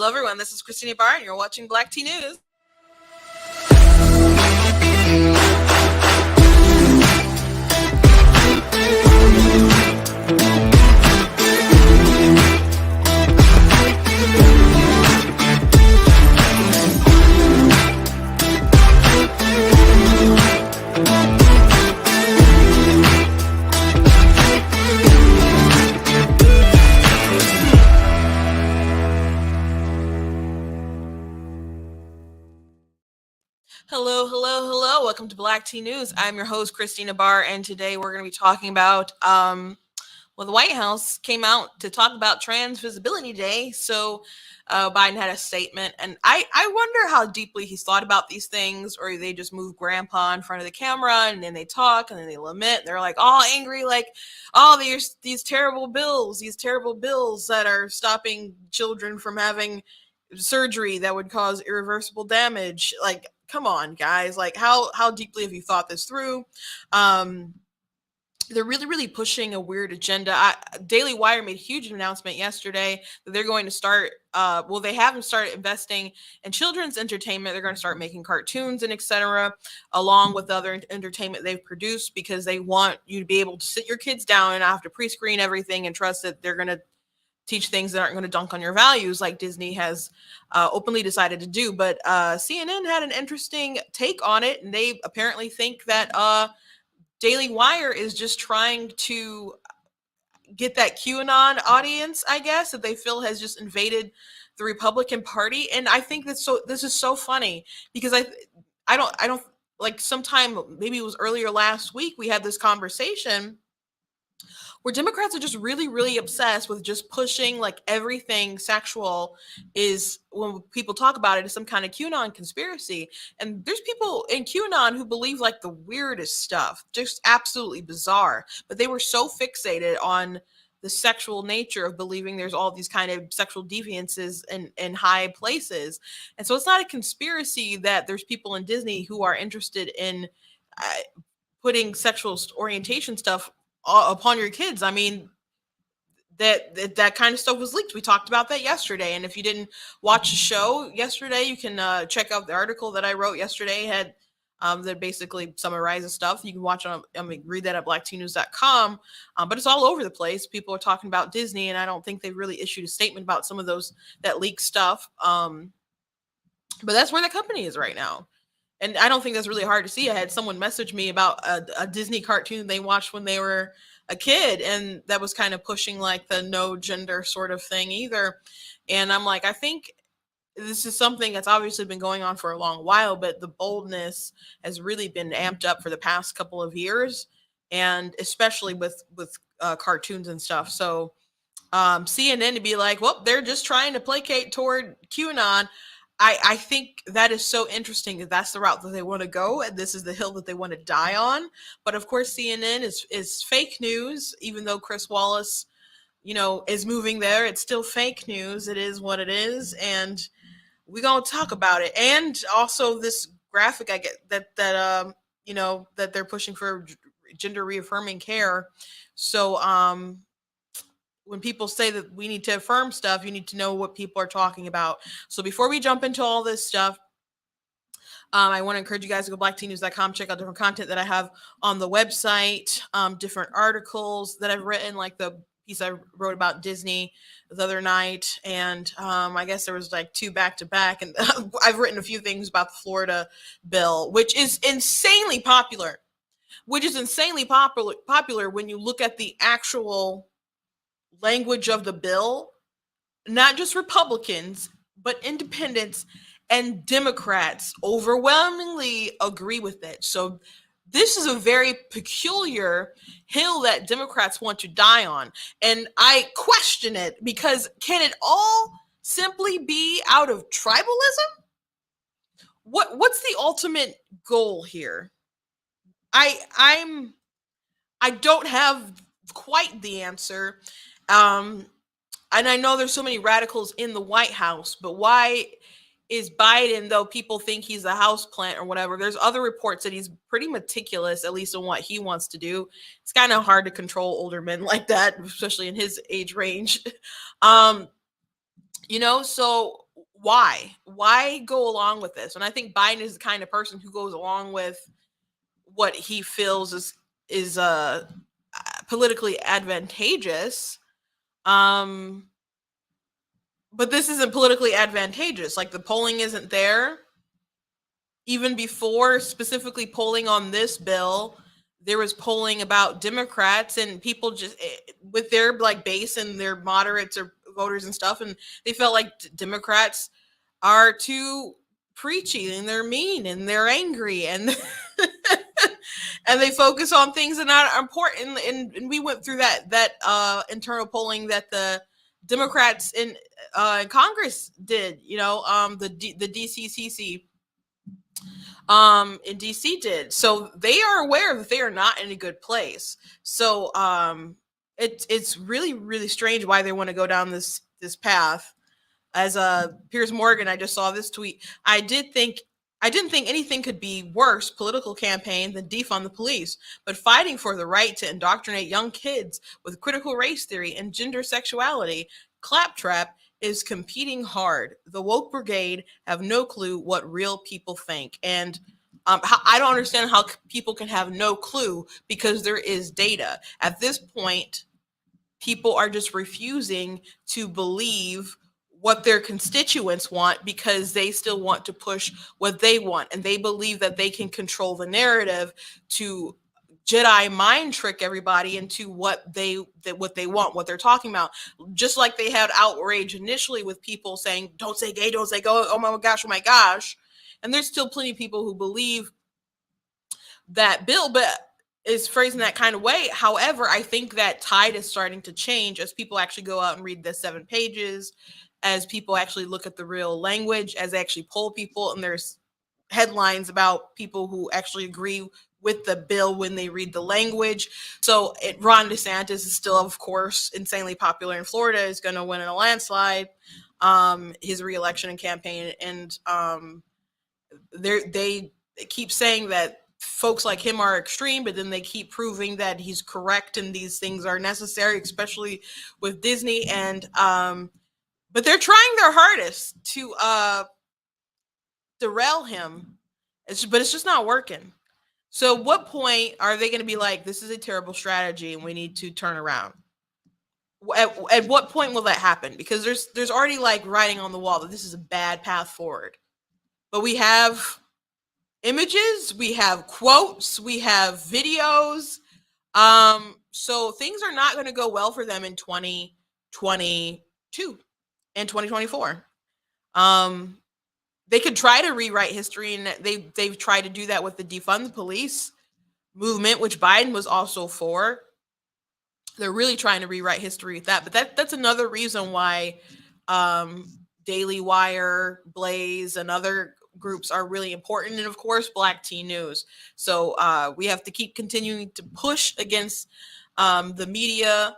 Hello, everyone. This is Christina Barr, and you're watching Black Tea News. Hello. Welcome to Black Tea News. I'm your host, Christina Barr, and today we're going to be talking about, the White House came out to talk about Trans Visibility Day. So Biden had a statement, and I wonder how deeply he's thought about these things, or they just move grandpa in front of the camera, and then they talk, and then they lament. They're like all angry, like, oh, these terrible bills that are stopping children from having surgery that would cause irreversible damage. Like, come on, guys. Like, how deeply have you thought this through? They're really pushing a weird agenda. Daily Wire made a huge announcement yesterday that they're going to start, they haven't started investing in children's entertainment. They're going to start making cartoons and etc., along with other entertainment they've produced, because they want you to be able to sit your kids down and not have to pre-screen everything and trust that they're going to teach things that aren't going to dunk on your values, like Disney has openly decided to do. But CNN had an interesting take on it, and they apparently think that Daily Wire is just trying to get that QAnon audience, I guess, that they feel has just invaded the Republican Party. And I think this is so funny, because I don't like, sometime, maybe it was earlier last week, we had this conversation where Democrats are just really obsessed with just pushing, like, everything sexual is, when people talk about it, is some kind of QAnon conspiracy. And there's people in QAnon who believe like the weirdest stuff, just absolutely bizarre. But they were so fixated on the sexual nature of believing there's all these kind of sexual deviances in high places. And so it's not a conspiracy that there's people in Disney who are interested in putting sexual orientation stuff upon your kids. I mean, that kind of stuff was leaked. We talked about that yesterday. And if you didn't watch the show yesterday, you can check out the article that I wrote yesterday. Had that basically summarizes stuff. You can watch read that at blacktnews.com. But it's all over the place. People are talking about Disney, and I don't think they've really issued a statement about some of that leaked stuff. But that's where the company is right now. And I don't think that's really hard to see. I had someone message me about a Disney cartoon they watched when they were a kid, and that was kind of pushing like the no gender sort of thing either. And I'm like, I think this is something that's obviously been going on for a long while, but the boldness has really been amped up for the past couple of years, and especially with cartoons and stuff. So CNN to be like, well, they're just trying to placate toward QAnon. I think that is so interesting that that's the route that they want to go, and this is the hill that they want to die on. But of course, CNN is fake news. Even though Chris Wallace, is moving there, it's still fake news. It is what it is, and we're gonna talk about it. And also this graphic I get that that they're pushing for gender reaffirming care. So when people say that we need to affirm stuff, you need to know what people are talking about. So before we jump into all this stuff, I want to encourage you guys to go blacktnews.com, check out different content that I have on the website, different articles that I've written, like the piece I wrote about Disney the other night. And I guess there was like 2 back-to-back. And I've written a few things about the Florida bill, which is insanely popular when you look at the actual language of the bill. Not just Republicans, but independents and Democrats overwhelmingly agree with it. So this is a very peculiar hill that Democrats want to die on. And I question it, because can it all simply be out of tribalism? What's the ultimate goal here? I don't have quite the answer. And I know there's so many radicals in the White House, but why is Biden, though people think he's a houseplant or whatever, there's other reports that he's pretty meticulous, at least in what he wants to do. It's kind of hard to control older men like that, especially in his age range. So Why go along with this? And I think Biden is the kind of person who goes along with what he feels is politically advantageous. But this isn't politically advantageous. Like, the polling isn't there. Even before specifically polling on this bill, there was polling about Democrats, and people just with their like base and their moderates or voters and stuff, and they felt like Democrats are too preachy and they're mean and they're angry and and they focus on things that are not important. And we went through that internal polling that the Democrats in Congress did, the DCCC in DC did. So they are aware that they are not in a good place. So it's really, really strange why they want to go down this path. As Piers Morgan, I just saw this tweet. I didn't think anything could be worse political campaign than defund the police, but fighting for the right to indoctrinate young kids with critical race theory and gender sexuality, claptrap, is competing hard. The woke brigade have no clue what real people think. And I don't understand how people can have no clue, because there is data. At this point, people are just refusing to believe what their constituents want, because they still want to push what they want, and they believe that they can control the narrative to Jedi mind trick everybody into what they want, what they're talking about. Just like they had outrage initially with people saying, don't say gay, don't say go, oh my gosh. And there's still plenty of people who believe that bill, but is phrased in that kind of way. However, I think that tide is starting to change as people actually go out and read the 7 pages, as people actually look at the real language, as they actually poll people, and there's headlines about people who actually agree with the bill when they read the language. So Ron DeSantis is still, of course, insanely popular in Florida, is going to win in a landslide, his reelection and campaign. And they keep saying that folks like him are extreme, but then they keep proving that he's correct and these things are necessary, especially with Disney. And but they're trying their hardest to derail him, but it's just not working. So what point are they going to be like, this is a terrible strategy and we need to turn around? At what point will that happen? Because there's already like writing on the wall that this is a bad path forward. But we have images, we have quotes, we have videos. So things are not going to go well for them in 2022 and 2024. They could try to rewrite history, and they've tried to do that with the defund the police movement, which Biden was also for. They're really trying to rewrite history with that. But that's another reason why Daily Wire, Blaze, and other groups are really important, and of course Black Teen News. So we have to keep continuing to push against the media,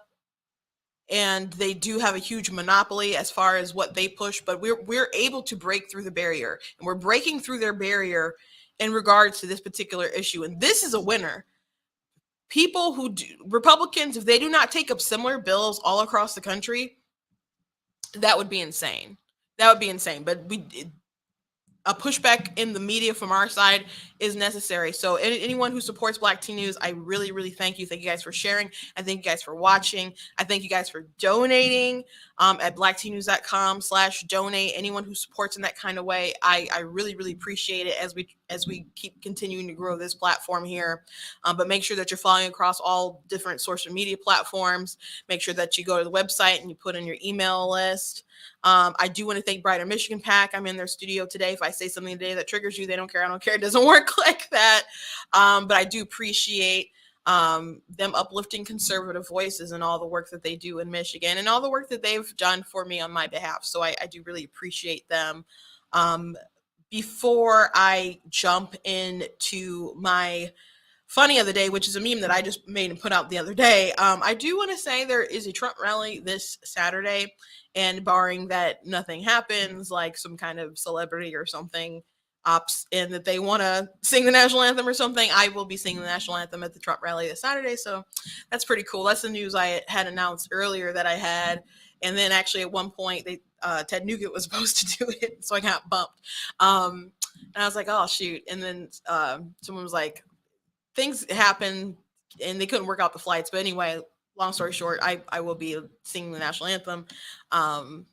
and they do have a huge monopoly as far as what they push, but we're able to break through the barrier, and we're breaking through their barrier in regards to this particular issue. And this is a winner. People who Republicans, if they do not take up similar bills all across the country, that would be insane. But a pushback in the media from our side is necessary. So anyone who supports Black Teen News, I really, really thank you. Thank you guys for sharing. I thank you guys for watching. I thank you guys for donating at blackteennews.com/donate. Anyone who supports in that kind of way, I really, really appreciate it as we keep continuing to grow this platform here. But make sure that you're following across all different social media platforms. Make sure that you go to the website and you put in your email list. I do want to thank Brighter Michigan PAC. I'm in their studio today. If I say something today that triggers you, they don't care. I don't care. It doesn't work like that. But I do appreciate them uplifting conservative voices and all the work that they do in Michigan and all the work that they've done for me on my behalf. So I do really appreciate them. Before I jump into my funny of the day, which is a meme that I just made and put out the other day, I do want to say there is a Trump rally this Saturday. And barring that nothing happens, like some kind of celebrity or something opts in that they want to sing the national anthem or something, I will be singing the national anthem at the Trump rally this Saturday. So that's pretty cool. That's the news I had announced earlier that I had And then actually at one point they Ted Nugent was supposed to do it, so I got bumped. And I was like, oh shoot. And then someone was like, things happened and they couldn't work out the flights. But anyway, long story short, I will be singing the national anthem. Um,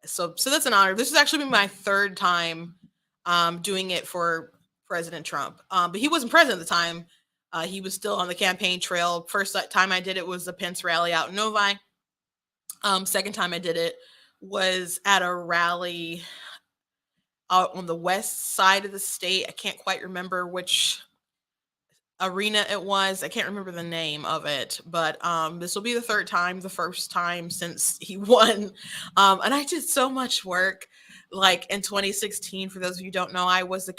so that's an honor. This has actually been my third time doing it for President Trump. But he wasn't president at the time. He was still on the campaign trail. First time I did it was the Pence rally out in Novi. Second time I did it was at a rally out on the west side of the state. I can't quite remember which arena it was. I can't remember the name of it, but this will be the third time, the first time since he won. And I did so much work. Like in 2016, for those of you who don't know, I was a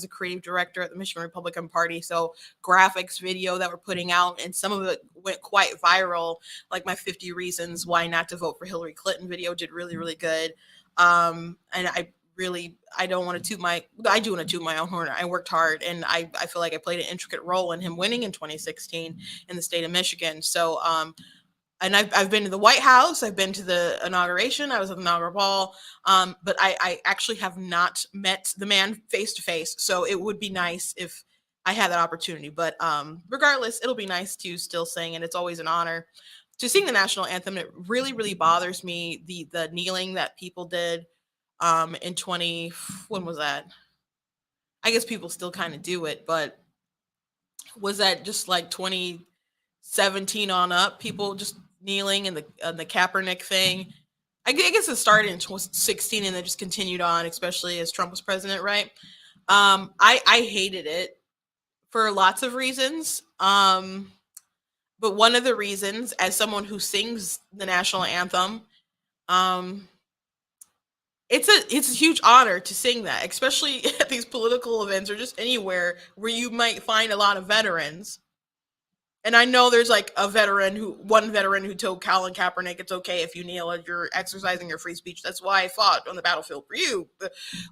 creative director at the Michigan Republican Party. So graphics, video that we're putting out, and some of it went quite viral. Like my 50 reasons why not to vote for Hillary Clinton video did really, really good. And I don't want to I do want to toot my own horn. I worked hard, and I feel like I played an intricate role in him winning in 2016 in the state of Michigan. So and I've been to the White House. I've been to the inauguration. I was at the inaugural ball. But I actually have not met the man face to face. So it would be nice if I had that opportunity. But regardless, it'll be nice to still sing, and it's always an honor to sing the national anthem. It really, really bothers me the kneeling that people did in when was that? I guess people still kind of do it, but was that just like 2017 on up? People just kneeling and the Kaepernick thing. I guess it started in 2016 and then just continued on, especially as Trump was president, right? I hated it for lots of reasons. But one of the reasons, as someone who sings the national anthem, it's a huge honor to sing that, especially at these political events or just anywhere where you might find a lot of veterans. And I know there's like one veteran who told Colin Kaepernick it's okay if you kneel and you're exercising your free speech. That's why I fought on the battlefield for you.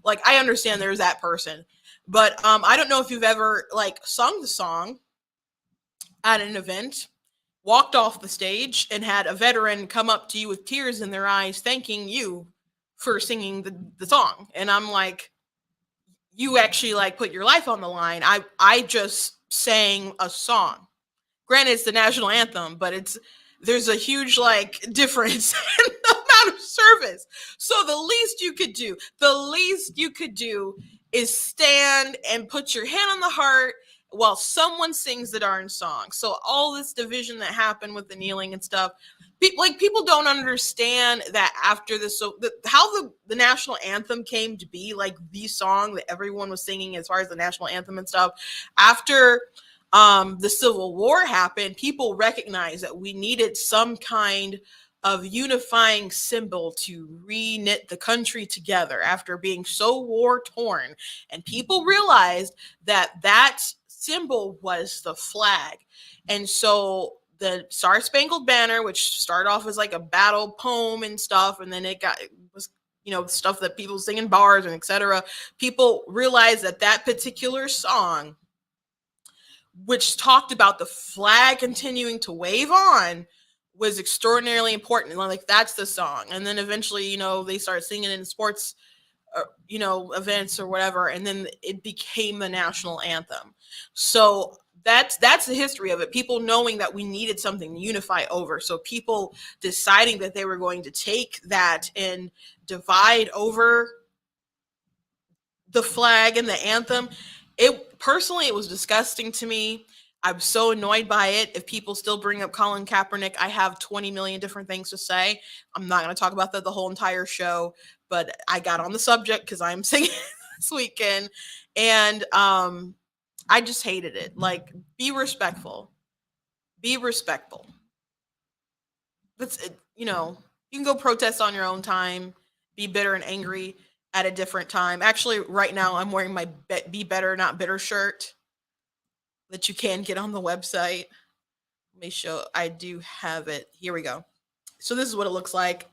Like, I understand there's that person. But I don't know if you've ever like sung the song at an event, walked off the stage, and had a veteran come up to you with tears in their eyes thanking you for singing the song. And I'm like, you actually like put your life on the line. I just sang a song. Granted, it's the national anthem, but there's a huge like difference in the amount of service. So the least you could do is stand and put your hand on the heart while someone sings the darn song. So all this division that happened with the kneeling and stuff, people don't understand that after this. So how the national anthem came to be, like the song that everyone was singing as far as the national anthem and stuff, after the Civil War happened, people recognized that we needed some kind of unifying symbol to re-knit the country together after being so war torn. And people realized that symbol was the flag. And so the Star Spangled Banner, which started off as like a battle poem and stuff, and then it was stuff that people sing in bars and etc. People realized that particular song, which talked about the flag continuing to wave on, was extraordinarily important. Like, that's the song. And then eventually, they started singing in sports, events or whatever, and then it became the national anthem. So that's the history of it. People knowing that we needed something to unify over. So people deciding that they were going to take that and divide over the flag and the anthem. It was disgusting to me. I'm so annoyed by it. If people still bring up Colin Kaepernick, I have 20 million different things to say. I'm not going to talk about that the whole entire show, but I got on the subject because I'm singing this weekend, and I just hated it. Like, be respectful. Be respectful. That's it. You can go protest on your own time, be bitter and angry at a different time. Actually, right now I'm wearing my Be Better Not Bitter shirt that you can get on the website. Let me show. I do have it. Here we go. So this is what it looks like.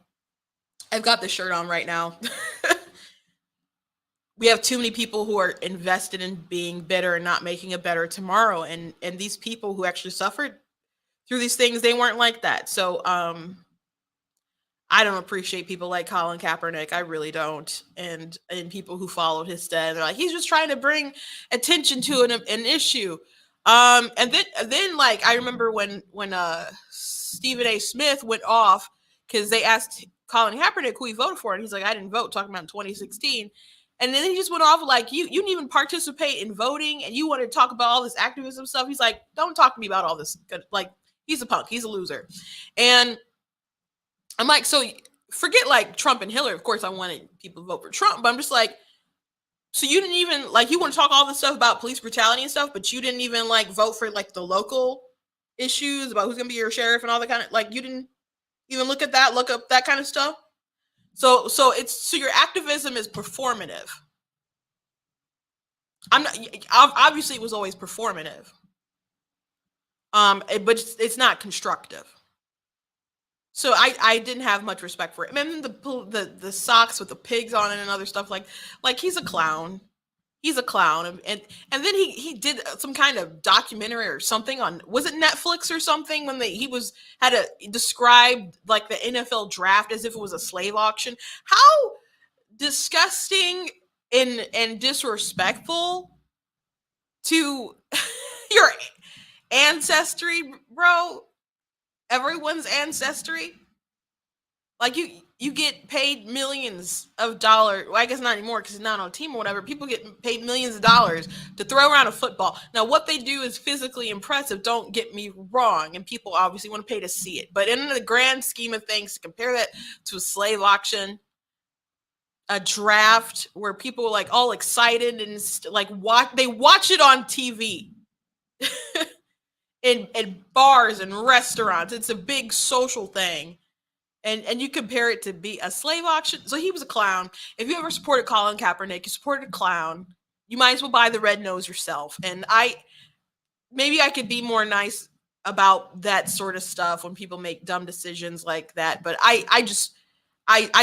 I've got the shirt on right now. We have too many people who are invested in being bitter and not making a better tomorrow. And these people who actually suffered through these things, they weren't like that. So I don't appreciate people like Colin Kaepernick. I really don't. And people who followed his stead, they're like, he's just trying to bring attention to an issue. And then like I remember when Stephen A. Smith went off because they asked Colin Kaepernick who he voted for, and he's like, I didn't vote, talking about in 2016. And then he just went off like, you didn't even participate in voting, and you want to talk about all this activism stuff. He's like, don't talk to me about all this. Like, he's a punk, he's a loser. And I'm like, so forget like Trump and Hillary. Of course, I wanted people to vote for Trump, but I'm just like, so you didn't even like, you want to talk all this stuff about police brutality and stuff, but you didn't even like vote for like the local issues about who's gonna be your sheriff and all that kind of, like, you didn't even look at that, look up that kind of stuff. So your activism is performative. I'm not, obviously it was always performative. But it's not constructive. So I didn't have much respect for it. And then the socks with the pigs on it and other stuff, like he's a clown. He's a clown. And then he did some kind of documentary or something on, was it Netflix or something, when he had to describe like the NFL draft as if it was a slave auction. How disgusting and disrespectful to your ancestry, bro. Everyone's ancestry. Like, you get paid millions of dollars. Well, I guess not anymore because it's not on a team or whatever. People get paid millions of dollars to throw around a football. Now, what they do is physically impressive, don't get me wrong, and people obviously want to pay to see it. But in the grand scheme of things, to compare that to a slave auction, a draft where people are like all excited and like they watch it on TV. in bars and restaurants. It's a big social thing. And you compare it to be a slave auction. So he was a clown. If you ever supported Colin Kaepernick, you supported a clown. You might as well buy the red nose yourself. And maybe I could be more nice about that sort of stuff when people make dumb decisions like that. But I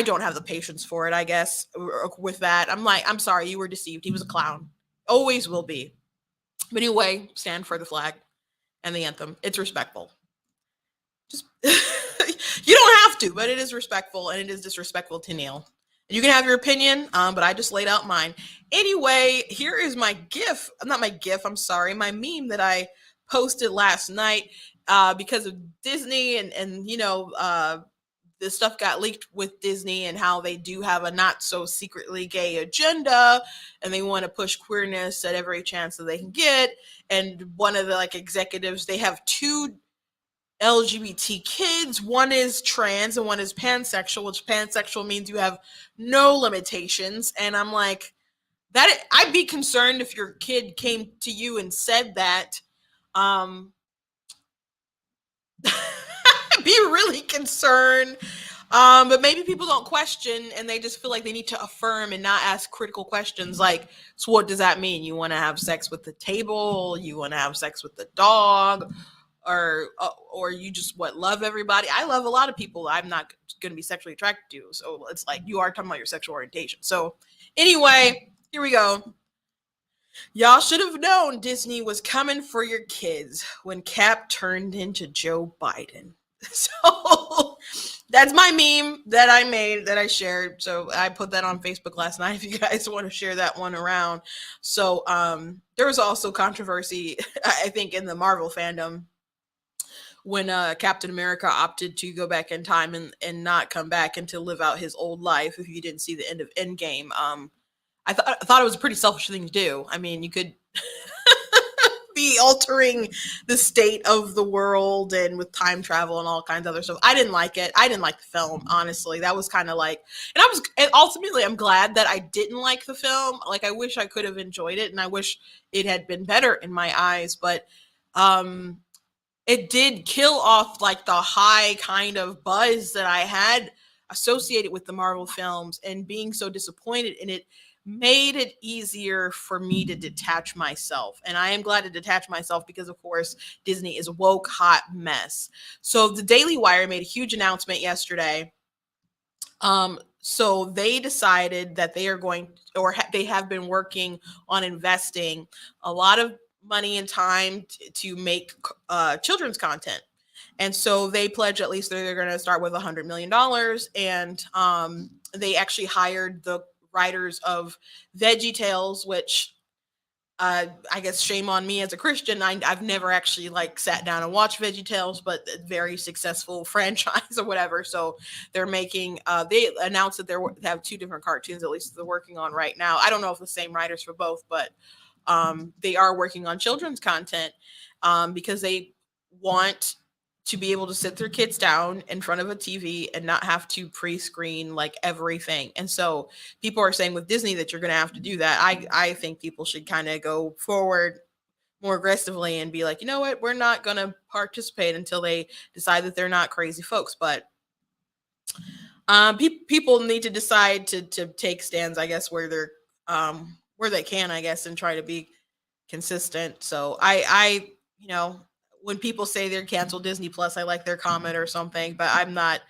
don't have the patience for it, I guess, with that. I'm like, I'm sorry, you were deceived. He was a clown. Always will be. But anyway, stand for the flag and the anthem. It's respectful. Just you don't have to, but it is respectful, and it is disrespectful to kneel. You can have your opinion, but I just laid out mine. Anyway, here is my GIF. Not my GIF, I'm sorry. My meme that I posted last night because of Disney and this stuff got leaked with Disney and how they do have a not so secretly gay agenda, and they want to push queerness at every chance that they can get. And one of the like executives, they have two LGBT kids. One is trans and one is pansexual, which pansexual means you have no limitations. And I'm like, that I'd be concerned if your kid came to you and said that. Be really concerned. But maybe people don't question and they just feel like they need to affirm and not ask critical questions like, so what does that mean? You want to have sex with the table? You want to have sex with the dog? Or you just love everybody? I love a lot of people I'm not going to be sexually attracted to. So it's like, you are talking about your sexual orientation. So anyway, here we go. Y'all should have known Disney was coming for your kids when Cap turned into Joe Biden. So that's my meme that I made, that I shared. So I put that on Facebook last night if you guys want to share that one around. So there was also controversy, I think, in the Marvel fandom when Captain America opted to go back in time and not come back and to live out his old life. If you didn't see the end of Endgame, I thought it was a pretty selfish thing to do. I mean, you could be altering the state of the world and with time travel and all kinds of other stuff. I didn't like it. I didn't like the film, honestly. That was kind of like, and ultimately I'm glad that I didn't like the film. Like, I wish I could have enjoyed it, and I wish it had been better in my eyes, but it did kill off like the high kind of buzz that I had associated with the Marvel films, and being so disappointed in it made it easier for me to detach myself. And I am glad to detach myself because, of course, Disney is a woke hot mess. So the Daily Wire made a huge announcement yesterday. So they decided that they are going, or they have been working on investing a lot of money and time to make children's content. And so they pledge at least they're going to start with $100 million. And they actually hired the writers of Veggie Tales, which I guess shame on me as a Christian. I've never actually like sat down and watched VeggieTales, but a very successful franchise or whatever. So they're making. They announced that they have two different cartoons, at least they're working on right now. I don't know if the same writers for both, but they are working on children's content because they want to be able to sit their kids down in front of a TV and not have to pre-screen like everything. And so people are saying with Disney that you're going to have to do that. I think people should kind of go forward more aggressively and be like, you know what, we're not going to participate until they decide that they're not crazy folks. But people need to decide to take stands, I guess, where they can, I guess, and try to be consistent. So I when people say they're canceled Disney Plus, I like their comment or something, but I'm not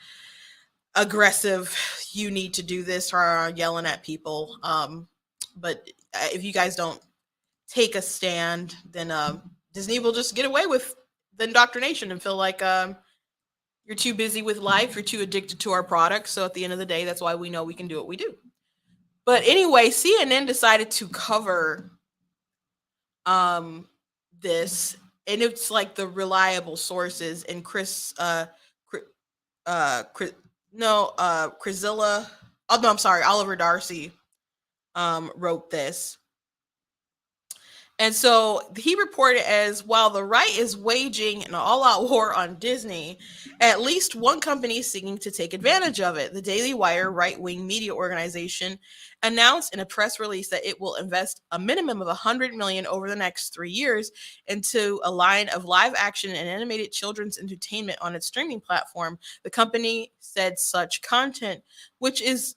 aggressive. You need to do this or yelling at people. But if you guys don't take a stand, then Disney will just get away with the indoctrination and feel like you're too busy with life, you're too addicted to our products. So at the end of the day, that's why we know we can do what we do. But anyway, CNN decided to cover this, and it's like the reliable sources, and Oliver Darcy wrote this. And so he reported as, while the right is waging an all-out war on Disney, at least one company is seeking to take advantage of it. The Daily Wire, right-wing media organization, announced in a press release that it will invest a minimum of $100 million over the next 3 years into a line of live-action and animated children's entertainment on its streaming platform. The company said such content, which it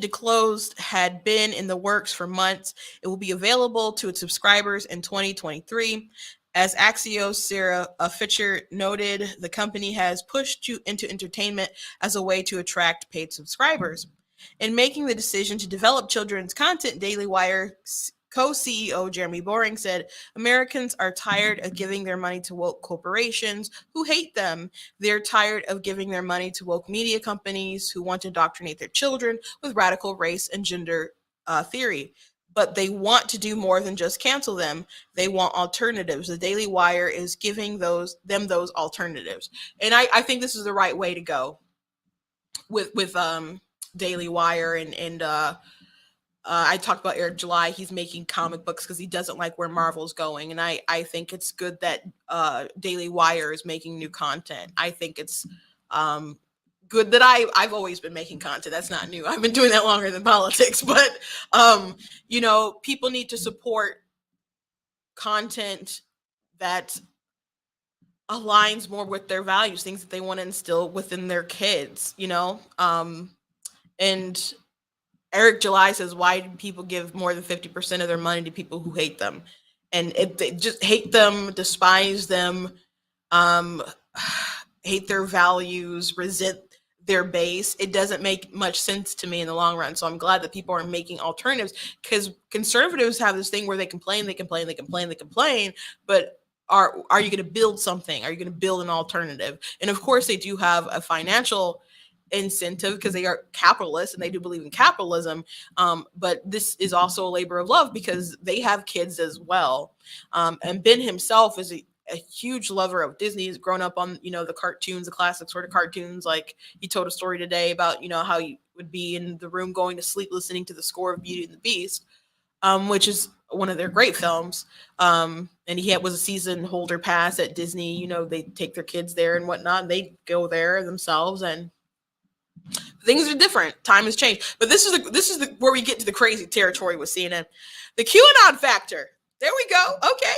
disclosed had been in the works for months. It will be available to its subscribers in 2023. As Axios' Sarah Fisher noted, the company has pushed into entertainment as a way to attract paid subscribers. In making the decision to develop children's content, Daily Wire co-CEO Jeremy Boring said, Americans are tired of giving their money to woke corporations who hate them. They're tired of giving their money to woke media companies who want to indoctrinate their children with radical race and gender theory. But they want to do more than just cancel them. They want alternatives. The Daily Wire is giving those alternatives. And I think this is the right way to go with Daily Wire and I talked about Eric July. He's making comic books because he doesn't like where Marvel's going. And I think it's good that Daily Wire is making new content. I think it's good that I've always been making content. That's not new. I've been doing that longer than politics. But, people need to support content that aligns more with their values, things that they want to instill within their kids, and Eric July says, why do people give more than 50% of their money to people who hate them? And if they just hate them, despise them, hate their values, resent their base, it doesn't make much sense to me in the long run. So I'm glad that people are making alternatives, because conservatives have this thing where they complain, but are you going to build something? Are you going to build an alternative? And of course they do have a financial incentive because they are capitalists and they do believe in capitalism, but this is also a labor of love because they have kids as well, and Ben himself is a huge lover of Disney. He's grown up on the cartoons, the classic sort of cartoons. Like he told a story today about how you would be in the room going to sleep listening to the score of Beauty and the Beast, which is one of their great films, and he was a season holder pass at Disney. They take their kids there and whatnot, and they go there themselves, and things are different. Time has changed. But this is where we get to the crazy territory with CNN. The QAnon factor. There we go. Okay.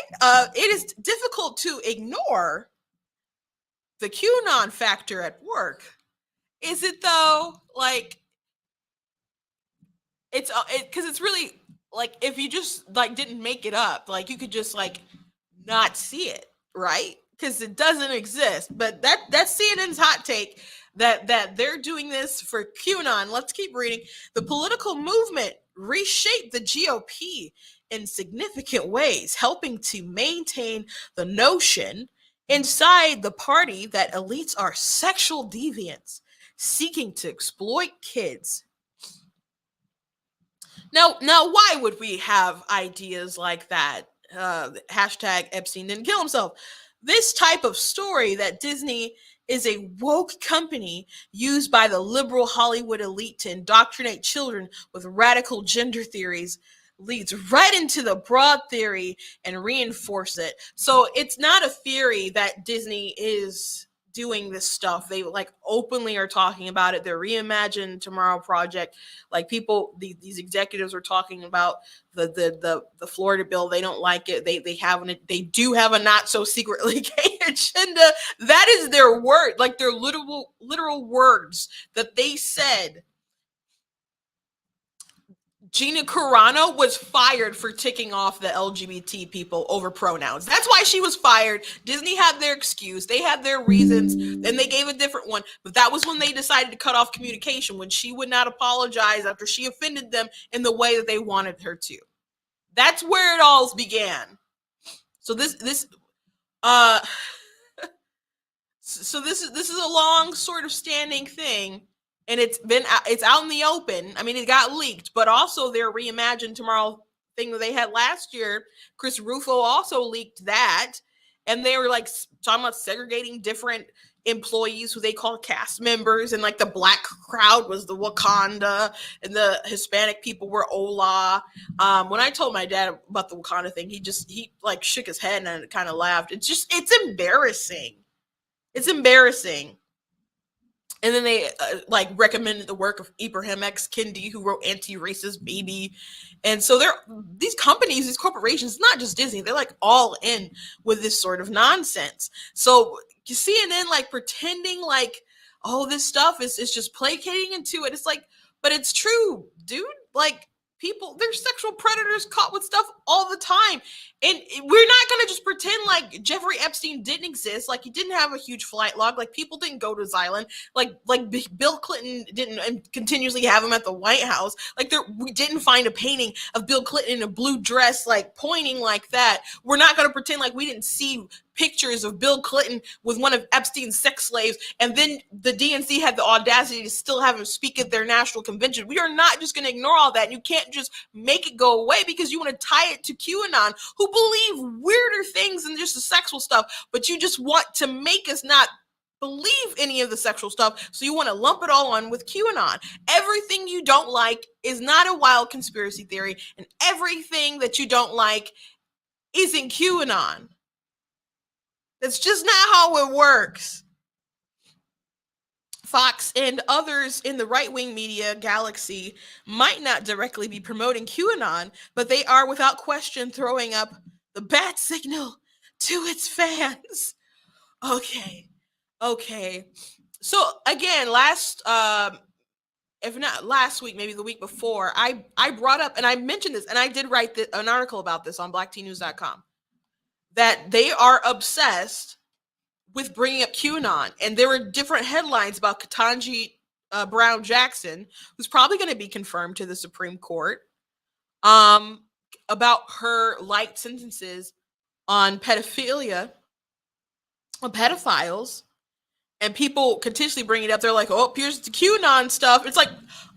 It is difficult to ignore the QAnon factor at work. Is it though? Like, it's because it's really like, if you just like didn't make it up, like you could just like not see it, right? Because it doesn't exist. But that's CNN's hot take. That they're doing this for QAnon. Let's keep reading. The political movement reshaped the GOP in significant ways, helping to maintain the notion Inside the party, that elites are sexual deviants seeking to exploit kids. Now, why would we have ideas like that? Hashtag Epstein didn't kill himself. This type of story that Disney is a woke company used by the liberal Hollywood elite to indoctrinate children with radical gender theories leads right into the broad theory and reinforce it. So it's not a theory that Disney is doing this stuff. They like openly are talking about it. Their Reimagine Tomorrow project, like people, these executives were talking about the Florida bill. They don't like it. They do have a not so secretly gay agenda. That is their word, like their literal words that they said. Gina Carano was fired for ticking off the LGBT people over pronouns. That's why she was fired. Disney had their excuse. They had their reasons, and they gave a different one. But that was when they decided to cut off communication, when she would not apologize after she offended them in the way that they wanted her to. That's where it all began. So this is a long sort of standing thing. And it's out in the open. I mean, it got leaked, but also their Reimagine Tomorrow thing that they had last year, Chris Rufo also leaked that. And they were like talking about segregating different employees who they call cast members. And like the black crowd was the Wakanda and the Hispanic people were Ola. When I told my dad about the Wakanda thing, he like shook his head and kind of laughed. It's embarrassing. It's embarrassing. And then they like recommended the work of Ibrahim X. Kendi, who wrote Anti-Racist Baby. And so these companies, these corporations, not just Disney, they're like all in with this sort of nonsense. So CNN like pretending like, oh, this stuff is just placating into it. It's like, but it's true, dude. Like people, they're sexual predators caught with stuff all the time. And we're not going to just pretend like Jeffrey Epstein didn't exist, like he didn't have a huge flight log, like people didn't go to Xylan, like Bill Clinton didn't and continuously have him at the White House. Like we didn't find a painting of Bill Clinton in a blue dress, like pointing like that. We're not going to pretend like we didn't see pictures of Bill Clinton with one of Epstein's sex slaves, and then the DNC had the audacity to still have him speak at their national convention. We are not just going to ignore all that. And you can't just make it go away because you want to tie it to QAnon, who believe weirder things than just the sexual stuff, but you just want to make us not believe any of the sexual stuff, so you want to lump it all on with QAnon. Everything you don't like is not a wild conspiracy theory, and everything that you don't like isn't QAnon. That's just not how it works. Fox and others in the right-wing media galaxy might not directly be promoting QAnon, but they are without question throwing up the bat signal to its fans. Okay. So again, if not last week, maybe the week before, I brought up, and I mentioned this, and I did write an article about this on blacktnews.com, that they are obsessed with bringing up QAnon. And there were different headlines about Ketanji Brown Jackson, who's probably going to be confirmed to the Supreme Court, about her light sentences on pedophilia, on pedophiles, and people continuously bring it up. They're like, oh, here's the QAnon stuff. It's like,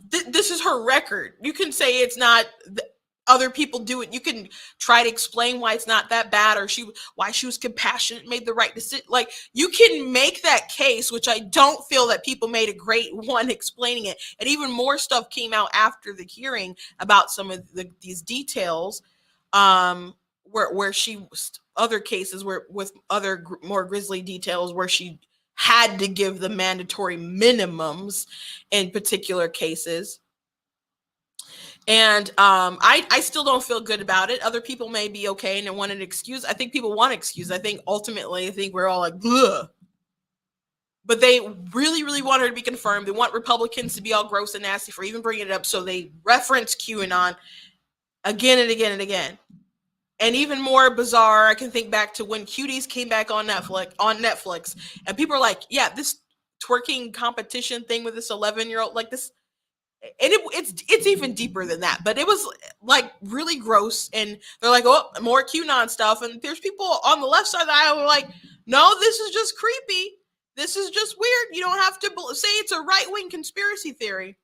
this is her record. You can say it's not, other people do it. You can try to explain why it's not that bad, or why she was compassionate, made the right decision. Like, you can make that case, which I don't feel that people made a great one explaining it. And even more stuff came out after the hearing about some of these details, where she, other cases where with other more grisly details where she had to give the mandatory minimums in particular cases. And I still don't feel good about it. Other people may be okay and want an excuse. I think people want an excuse. I think ultimately, we're all like, ugh. But they really, really want her to be confirmed. They want Republicans to be all gross and nasty for even bringing it up. So they reference QAnon again and again and again. And even more bizarre, I can think back to when Cuties came back on Netflix, and people are like, yeah, this twerking competition thing with this 11-year-old, like this. And it's even deeper than that, but it was like really gross. And they're like, oh, more QAnon stuff. And there's people on the left side of the aisle who are like, No, this is just creepy. This is just weird. You don't have to say it's a right-wing conspiracy theory.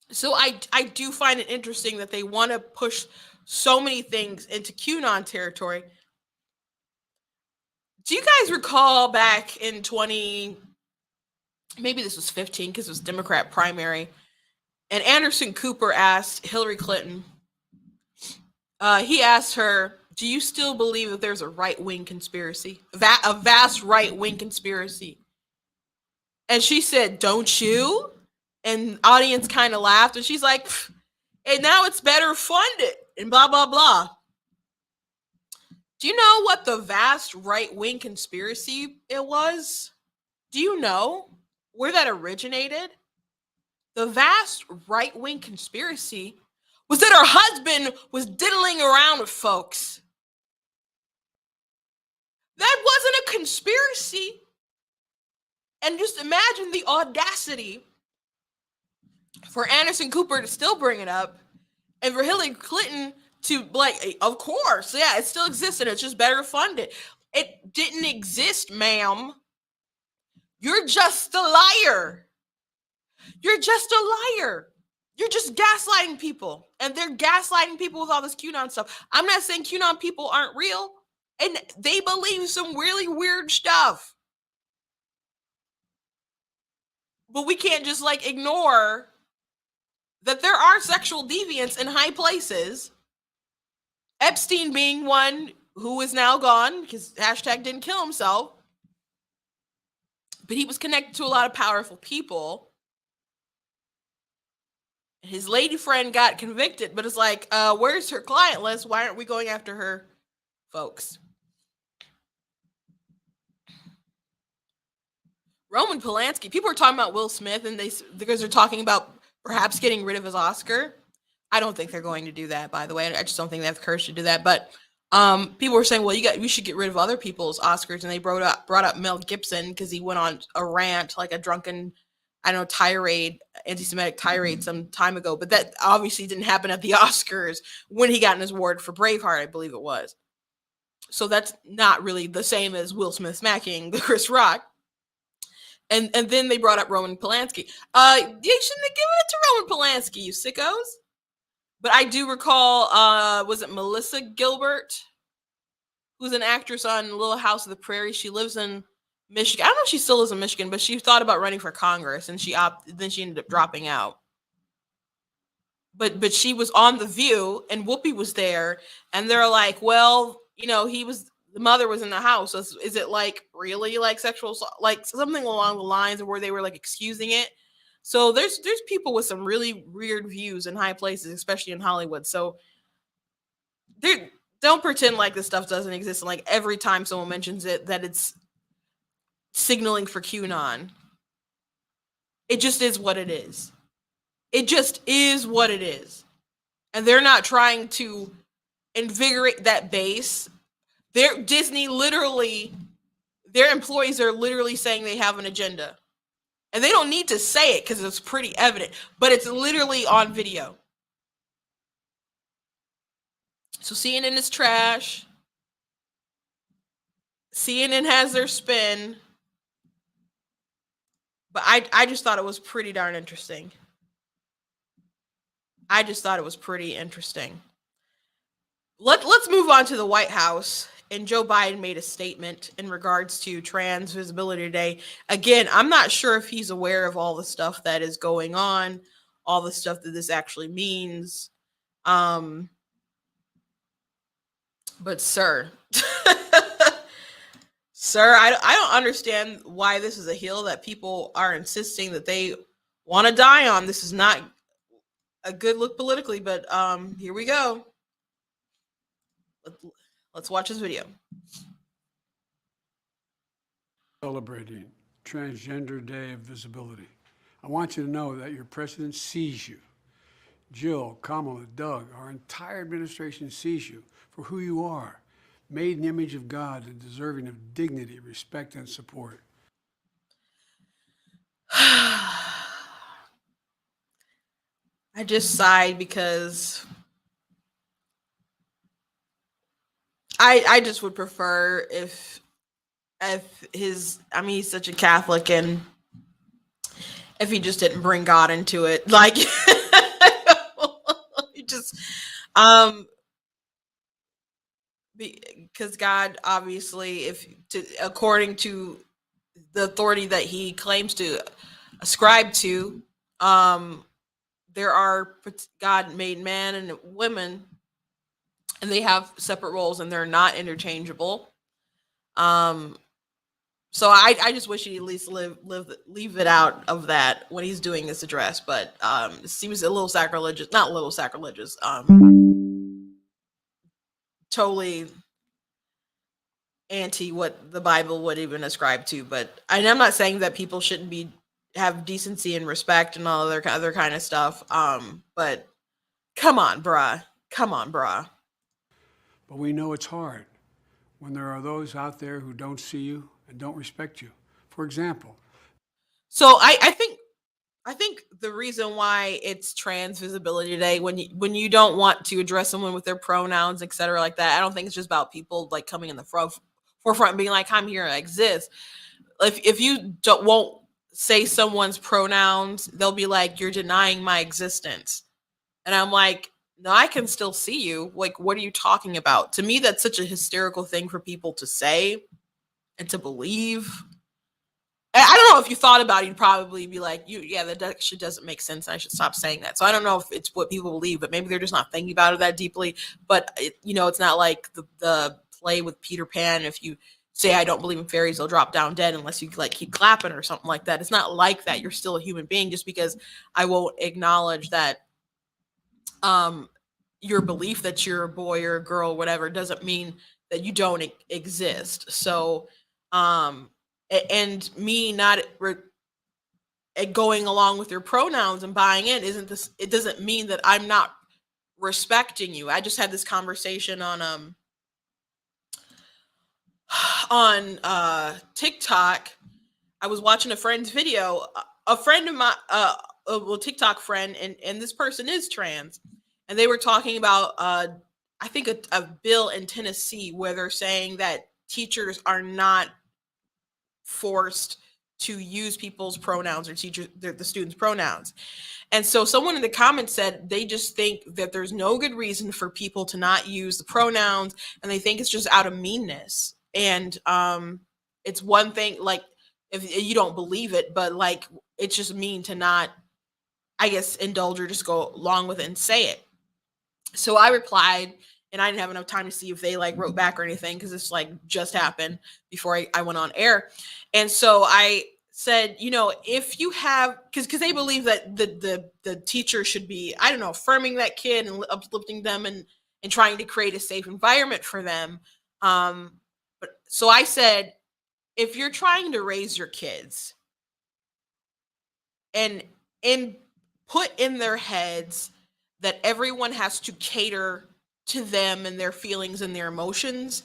So I do find it interesting that they want to push so many things into QAnon territory. Do you guys recall back in maybe this was 15 because it was Democrat primary, and Anderson Cooper asked Hillary Clinton, he asked her, do you still believe that there's a right-wing conspiracy, a vast right-wing conspiracy? And she said, don't you? And the audience kind of laughed, and she's like, and now it's better funded, and blah, blah, blah. Do you know what the vast right-wing conspiracy it was? Do you know where that originated? The vast right-wing conspiracy was that her husband was diddling around with folks. That wasn't a conspiracy. And just imagine the audacity for Anderson Cooper to still bring it up, and for Hillary Clinton to like, of course, yeah, it still exists and it's just better funded. It didn't exist, ma'am. You're just a liar. You're just a liar. You're just gaslighting people, and they're gaslighting people with all this QAnon stuff. I'm not saying QAnon people aren't real, and they believe some really weird stuff. But we can't just like ignore that there are sexual deviants in high places. Epstein being one who is now gone because hashtag didn't kill himself. But he was connected to a lot of powerful people. His lady friend got convicted, but it's like, where's her client list? Why aren't we going after her folks? Roman Polanski, people are talking about Will Smith, and because they're talking about perhaps getting rid of his Oscar. I don't think they're going to do that, by the way. I just don't think they have the courage to do that. But people were saying, well, we should get rid of other people's Oscars, and they brought up Mel Gibson because he went on a rant, like a drunken, I don't know, tirade, anti-Semitic tirade some time ago. But that obviously didn't happen at the Oscars when he got his award for Braveheart, I believe it was. So that's not really the same as Will Smith smacking Chris Rock. And then they brought up Roman Polanski. You shouldn't have given it to Roman Polanski, you sickos. But I do recall, was it Melissa Gilbert, who's an actress on Little House of the Prairie? She lives in Michigan. I don't know if she still lives in Michigan, but she thought about running for Congress, and then she ended up dropping out. But she was on The View, and Whoopi was there, and they're like, well, you know, the mother was in the house. So is it like really like sexual, like something along the lines of where they were like excusing it? So there's people with some really weird views in high places, especially in Hollywood. So don't pretend like this stuff doesn't exist. And like every time someone mentions it, that it's signaling for QAnon. It just is what it is. It just is what it is. And they're not trying to invigorate that base. Disney literally, their employees are literally saying they have an agenda. And they don't need to say it because it's pretty evident, but it's literally on video. So CNN is trash. CNN has their spin. But I just thought it was pretty darn interesting. I just thought it was pretty interesting. Let's move on to the White House. And Joe Biden made a statement in regards to Trans Visibility Day. Again, I'm not sure if he's aware of all the stuff that is going on, all the stuff that this actually means. But sir, sir, I don't understand why this is a hill that people are insisting that they want to die on. This is not a good look politically, but here we go. Let's watch this video. Celebrating Transgender Day of Visibility. I want you to know that your president sees you. Jill, Kamala, Doug, our entire administration sees you for who you are, made in the image of God and deserving of dignity, respect, and support. I just sighed because I just would prefer if he's such a Catholic, and if he just didn't bring God into it, like, he just, um, because God obviously, according to the authority that he claims to ascribe to, um, there are God made man and women, and they have separate roles, and they're not interchangeable. Um, so I just wish he'd at least leave it out of that when he's doing this address. But it seems a little sacrilegious, not a little sacrilegious, totally anti what the Bible would even ascribe to. But I'm not saying that people shouldn't have decency and respect and all other kind of stuff. But come on, bruh. Come on, bruh. But we know it's hard when there are those out there who don't see you and don't respect you. For example, So I think the reason why it's Trans Visibility Day, when you don't want to address someone with their pronouns, etc., like that, I don't think it's just about people like coming in the forefront and being like, "I'm here, I exist." If you won't say someone's pronouns, they'll be like, "You're denying my existence," and I'm like, "No, I can still see you. Like, what are you talking about?" To me, that's such a hysterical thing for people to say and to believe. I don't know if you thought about it, you'd probably be like, yeah, that actually doesn't make sense. I should stop saying that. So I don't know if it's what people believe, but maybe they're just not thinking about it that deeply. But it's not like the play with Peter Pan. If you say I don't believe in fairies, they'll drop down dead unless you like keep clapping or something like that. It's not like that. You're still a human being. Just because I won't acknowledge that your belief that you're a boy or a girl or whatever doesn't mean that you don't exist. So and me not going along with your pronouns and buying in isn't this it doesn't mean that I'm not respecting you. I just had this conversation on TikTok. I was watching a friend's video. A friend of my TikTok friend, and this person is trans, and they were talking about I think a bill in Tennessee where they're saying that teachers are not forced to use people's pronouns or the students' pronouns. And so someone in the comments said they just think that there's no good reason for people to not use the pronouns, and they think it's just out of meanness. And it's one thing, like, if you don't believe it, but like it's just mean to not, I guess, indulge or just go along with it and say it. So I replied, and I didn't have enough time to see if they like wrote back or anything because this like just happened before I went on air. And so I said, if you have, because they believe that the teacher should be, I don't know, affirming that kid and uplifting them and trying to create a safe environment for them. But so I said, if you're trying to raise your kids and put in their heads that everyone has to cater to them and their feelings and their emotions,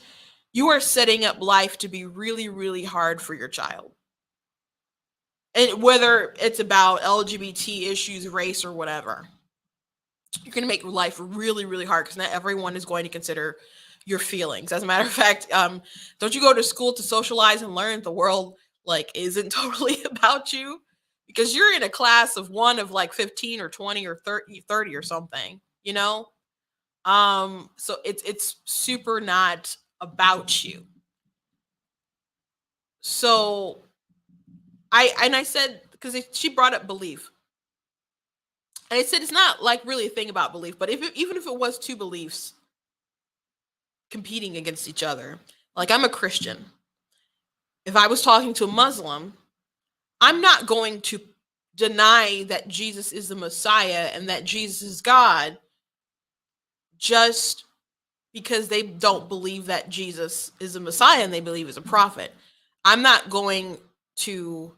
you are setting up life to be really, really hard for your child. And whether it's about LGBT issues, race, or whatever, you're going to make life really, really hard because not everyone is going to consider your feelings. As a matter of fact, don't you go to school to socialize and learn the world like isn't totally about you? Because you're in a class of one of like 15 or 20 or 30 or something, so it's super not about you. So I said, because she brought up belief, and I said it's not like really a thing about belief, but even if it was two beliefs competing against each other, like I'm a Christian, if I was talking to a Muslim, I'm not going to deny that Jesus is the Messiah and that Jesus is God just because they don't believe that Jesus is a Messiah and they believe he's a prophet. I'm not going to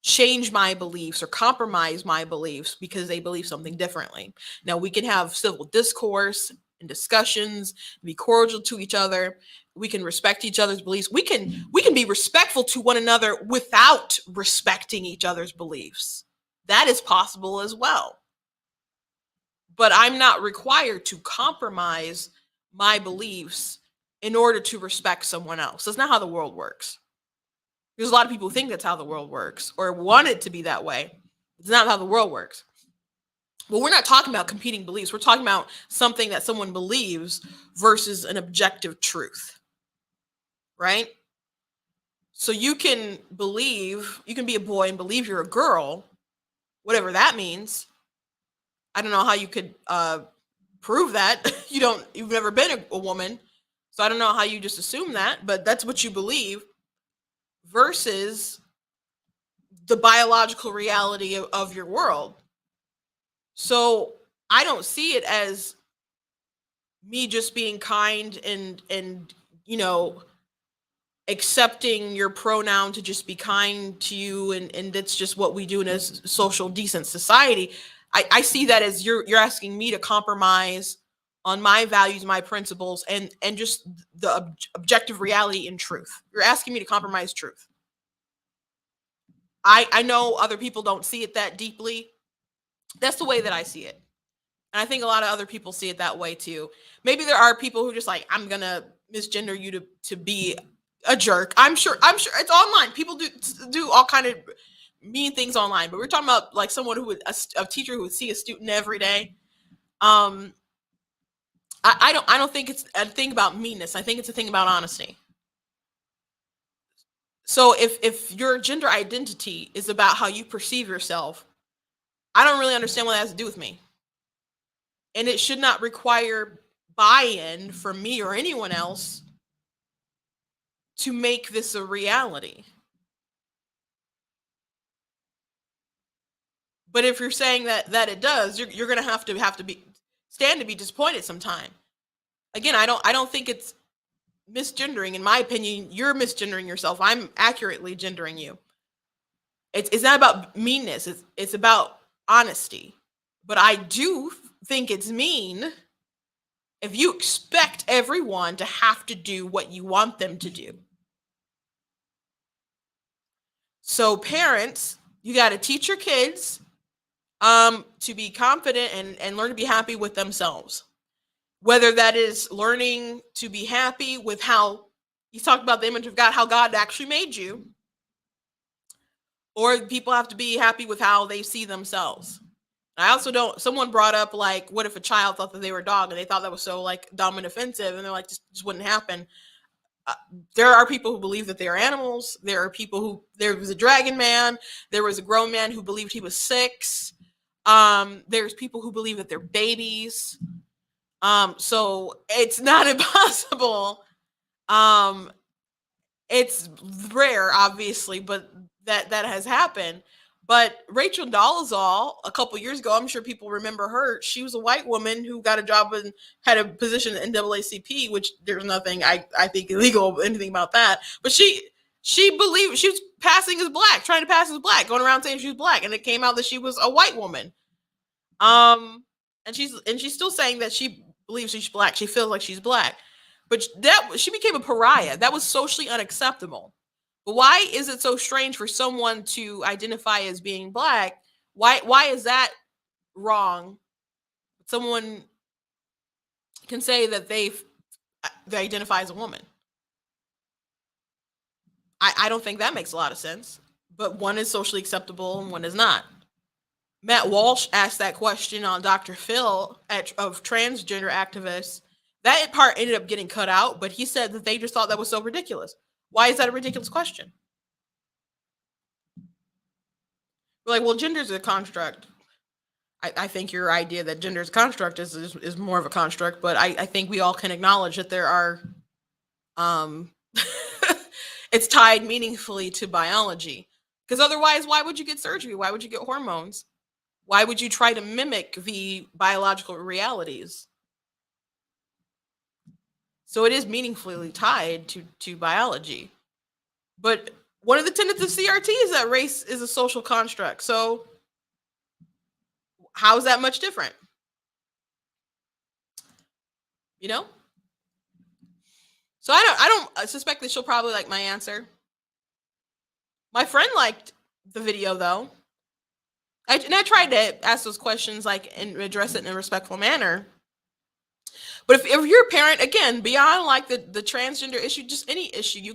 change my beliefs or compromise my beliefs because they believe something differently. Now we can have civil discourse and discussions, be cordial to each other. We can respect each other's beliefs. We can be respectful to one another without respecting each other's beliefs. That is possible as well. But I'm not required to compromise my beliefs in order to respect someone else. That's not how the world works. There's a lot of people who think that's how the world works or want it to be that way. It's not how the world works. Well, we're not talking about competing beliefs. We're talking about something that someone believes versus an objective truth, right? So you can be a boy and believe you're a girl, whatever that means. I don't know how you could prove that. You've never been a woman. So I don't know how you just assume that, but that's what you believe versus the biological reality of your world. So I don't see it as me just being kind and accepting your pronoun to just be kind to you, and that's just what we do in a social decent society. I see that as you're asking me to compromise on my values, my principles, and just the objective reality and truth. You're asking me to compromise truth. I know other people don't see it that deeply. That's the way that I see it. And I think a lot of other people see it that way too. Maybe there are people who just like, I'm gonna misgender you to be a jerk. I'm sure it's online. People do all kind of mean things online, but we're talking about like someone who would a teacher who would see a student every day. I don't think it's a thing about meanness. I think it's a thing about honesty. So if your gender identity is about how you perceive yourself, I don't really understand what that has to do with me. And it should not require buy-in from me or anyone else to make this a reality. But if you're saying that it does, you're going to have to be disappointed sometime. Again, I don't think it's misgendering. In my opinion, you're misgendering yourself. I'm accurately gendering you. It's not about meanness. It's about honesty. But I do think it's mean if you expect everyone to have to do what you want them to do. So parents, you got to teach your kids to be confident and learn to be happy with themselves. Whether that is learning to be happy with how you talked about the image of God, how God actually made you, or people have to be happy with how they see themselves. I also don't. Someone brought up like, what if a child thought that they were a dog and they thought that was so like dumb and offensive, and they're like, just wouldn't happen. There are people who believe that they are animals. There are people who there was a dragon man. There was a grown man who believed he was 6. There's people who believe that they're babies. So it's not impossible. It's rare, obviously, but that has happened. But Rachel Dolezal, a couple years ago, I'm sure people remember her. She was a white woman who got a job and had a position in NAACP, which there's nothing I think illegal anything about that. But she believed she was passing as black, trying to pass as black, going around saying she was black, and it came out that she was a white woman. And she's still saying that she believes she's black. She feels like she's black, but she became a pariah. That was socially unacceptable. But why is it so strange for someone to identify as being black? Why is that wrong? Someone can say that they identify as a woman. I don't think that makes a lot of sense. But one is socially acceptable and one is not. Matt Walsh asked that question on Dr. Phil of transgender activists. That part ended up getting cut out, but he said that they just thought that was so ridiculous. Why is that a ridiculous question? We're like, well, gender is a construct. I think your idea that gender is a construct is more of a construct, but I think we all can acknowledge that there are, it's tied meaningfully to biology. Because otherwise, why would you get surgery? Why would you get hormones? Why would you try to mimic the biological realities? So it is meaningfully tied to biology. But one of the tenets of CRT is that race is a social construct. So how is that much different? You know? So I don't suspect that she'll probably like my answer. My friend liked the video though. I tried to ask those questions like and address it in a respectful manner. But if you're a parent, again, beyond like the transgender issue, just any issue,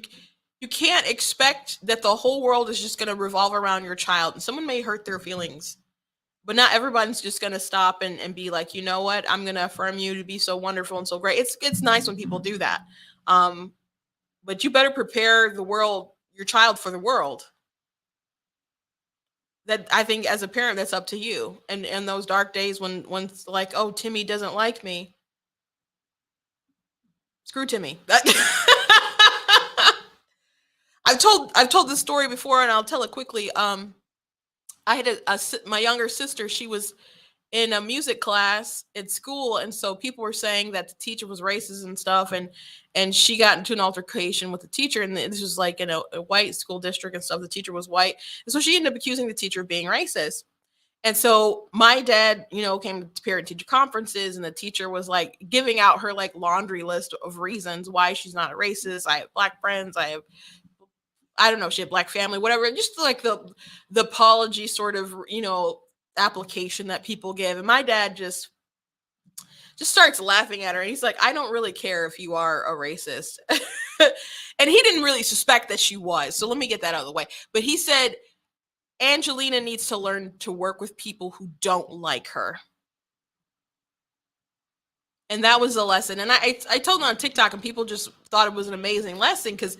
You can't expect that the whole world is just going to revolve around your child, and someone may hurt their feelings, but not everyone's just going to stop and be like, you know what, I'm going to affirm you to be so wonderful and so great. It's nice when people do that. But you better prepare the world, your child, for the world. That, I think, as a parent, that's up to you. And in those dark days when it's like, oh, Timmy doesn't like me, screw Timmy. I've told this story before, and I'll tell it quickly. I had my younger sister. She was in a music class at school, and so people were saying that the teacher was racist and stuff, and she got into an altercation with the teacher, and this was like in a white school district and stuff. The teacher was white, and so she ended up accusing the teacher of being racist. And so my dad, came to parent teacher conferences, and the teacher was like giving out her like laundry list of reasons why she's not a racist. I have black friends. I don't know, she had black family, whatever. Just like the apology sort of, application that people give. And my dad just starts laughing at her, and he's like, I don't really care if you are a racist. And he didn't really suspect that she was. So let me get that out of the way. But he said, Angelina needs to learn to work with people who don't like her. And that was the lesson. And I told him on TikTok, and people just thought it was an amazing lesson, because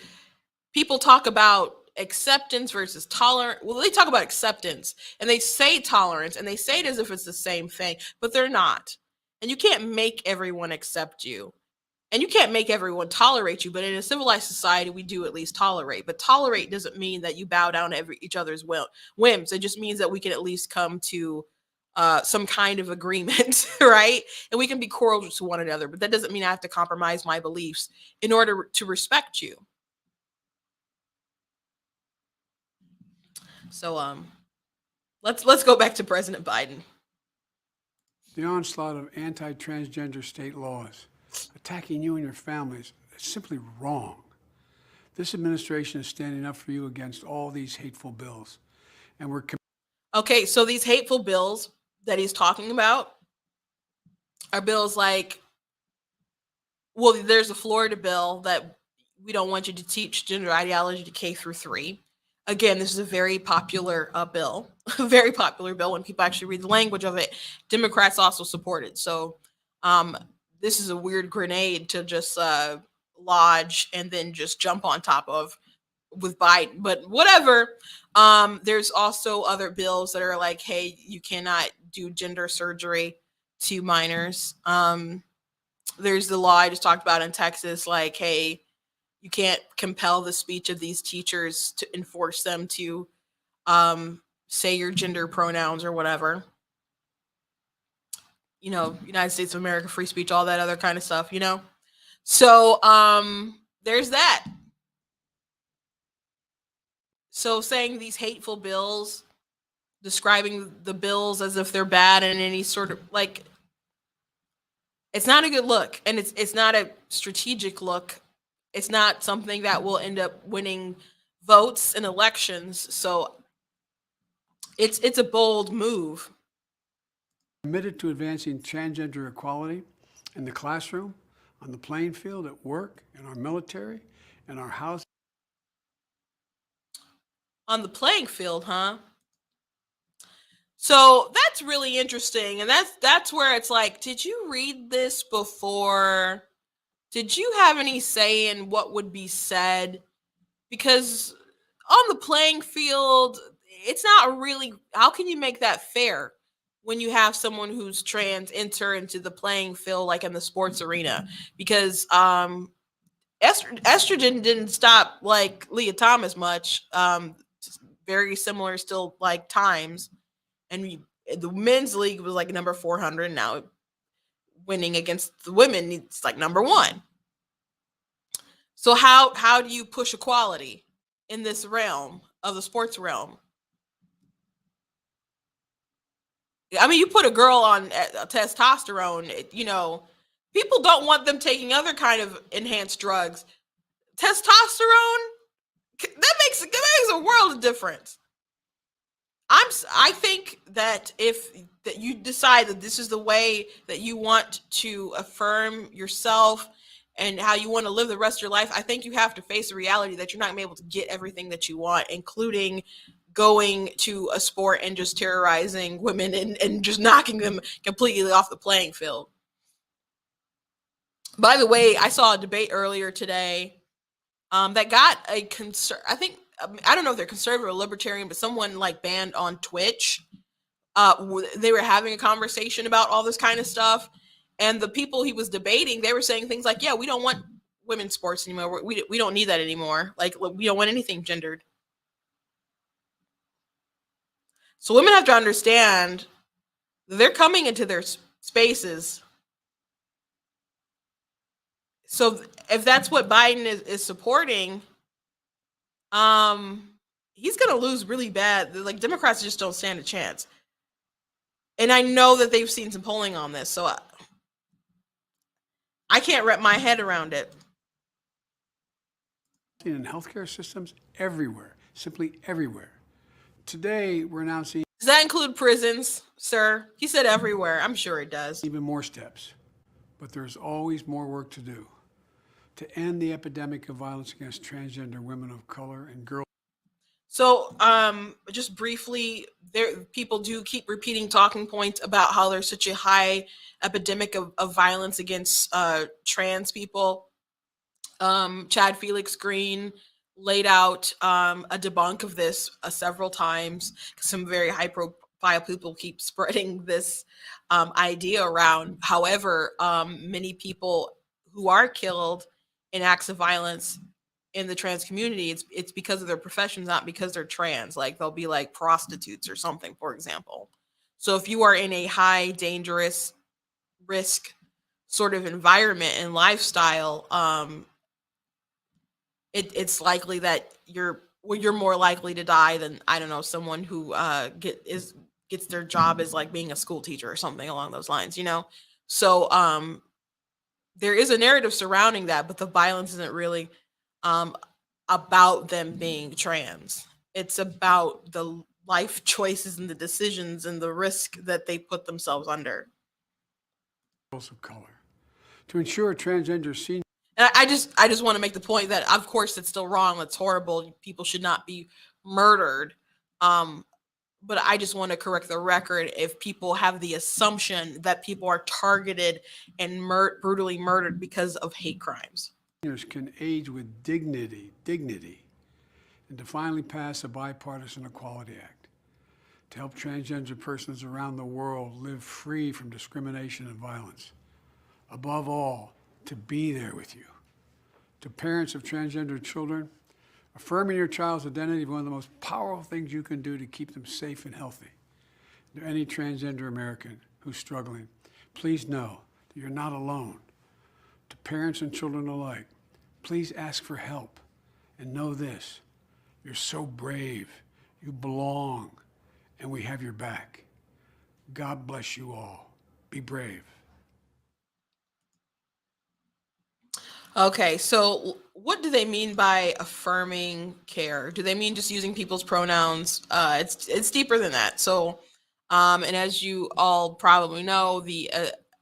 people talk about acceptance versus tolerance. Well, they talk about acceptance, and they say tolerance, and they say it as if it's the same thing, but they're not. And you can't make everyone accept you, and you can't make everyone tolerate you. But in a civilized society, we do at least tolerate. But tolerate doesn't mean that you bow down to each other's whims. It just means that we can at least come to some kind of agreement, right? And we can be cordial to one another. But that doesn't mean I have to compromise my beliefs in order to respect you. So let's go back to President Biden. The onslaught of anti-transgender state laws attacking you and your families is simply wrong. This administration is standing up for you against all these hateful bills. And we're okay, so these hateful bills that he's talking about are bills like, well, there's a Florida bill that we don't want you to teach gender ideology to K through 3. Again, this is a very popular bill, a very popular bill when people actually read the language of it. Democrats also support it. So this is a weird grenade to just lodge and then just jump on top of with Biden. But whatever. There's also other bills that are like, hey, you cannot do gender surgery to minors. There's the law I just talked about in Texas, like, hey, you can't compel the speech of these teachers to enforce them to say your gender pronouns or whatever. United States of America, free speech, all that other kind of stuff, So there's that. So saying these hateful bills, describing the bills as if they're bad and any sort of like, it's not a good look, and it's not a strategic look. It's not something that will end up winning votes in elections. So it's a bold move. Committed to advancing transgender equality in the classroom, on the playing field, at work, in our military, in our house. On the playing field, huh? So that's really interesting. And that's where it's like, did you read this before? Did you have any say in what would be said? Because on the playing field, it's not really, how can you make that fair when you have someone who's trans enter into the playing field, like in the sports arena? Because estrogen didn't stop like Leah Thomas much. Very similar still like times. And the men's league was like number 400. Now winning against the women, it's like number 1. So how do you push equality in this realm of the sports realm? I mean, you put a girl on testosterone, people don't want them taking other kind of enhanced drugs. Testosterone, that makes a world of difference. I think that if you decide that this is the way that you want to affirm yourself and how you want to live the rest of your life, I think you have to face the reality that you're not going to be able to get everything that you want, including going to a sport and just terrorizing women and just knocking them completely off the playing field. By the way, I saw a debate earlier today that got a I don't know if they're conservative or libertarian, but someone like banned on Twitch. They were having a conversation about all this kind of stuff, and the people he was debating, they were saying things like, "Yeah, we don't want women's sports anymore. We don't need that anymore. Like, we don't want anything gendered." So women have to understand they're coming into their spaces. So if that's what Biden is supporting, he's gonna lose really bad. Like, Democrats just don't stand a chance. And I know that they've seen some polling on this, so I can't wrap my head around it. In healthcare systems everywhere, simply everywhere. Today, we're announcing Does that include prisons, sir? He said everywhere. I'm sure it does. even more steps, but there's always more work to do to end the epidemic of violence against transgender women of color and girls. So, just briefly, people do keep repeating talking points about how there's such a high epidemic of violence against trans people. Chad Felix Green laid out a debunk of this several times. Some very high profile people keep spreading this idea around. However, many people who are killed in acts of violence in the trans community, it's because of their professions, not because they're trans. Like, they'll be like prostitutes or something, for example. So if you are in a high dangerous risk sort of environment and lifestyle, it's likely that you're more likely to die than, I don't know, someone who gets their job as like being a school teacher or something along those lines, you know. So there is a narrative surrounding that, but the violence isn't really about them being trans. It's about the life choices and the decisions and the risk that they put themselves under. Of color to ensure transgender seniors. And I just want to make the point that, of course, it's still wrong. That's horrible. People should not be murdered. But I just want to correct the record if people have the assumption that people are targeted and brutally murdered because of hate crimes. Can age with dignity, and to finally pass a bipartisan Equality Act to help transgender persons around the world live free from discrimination and violence. Above all, to be there with you. To parents of transgender children, affirming your child's identity is one of the most powerful things you can do to keep them safe and healthy. To any transgender American who's struggling, please know that you're not alone. To parents and children alike, please ask for help and know this: you're so brave, you belong, and we have your back. God bless you all. Be brave. Okay, so what do they mean by affirming care? Do they mean just using people's pronouns? It's deeper than that. So, and as you all probably know, the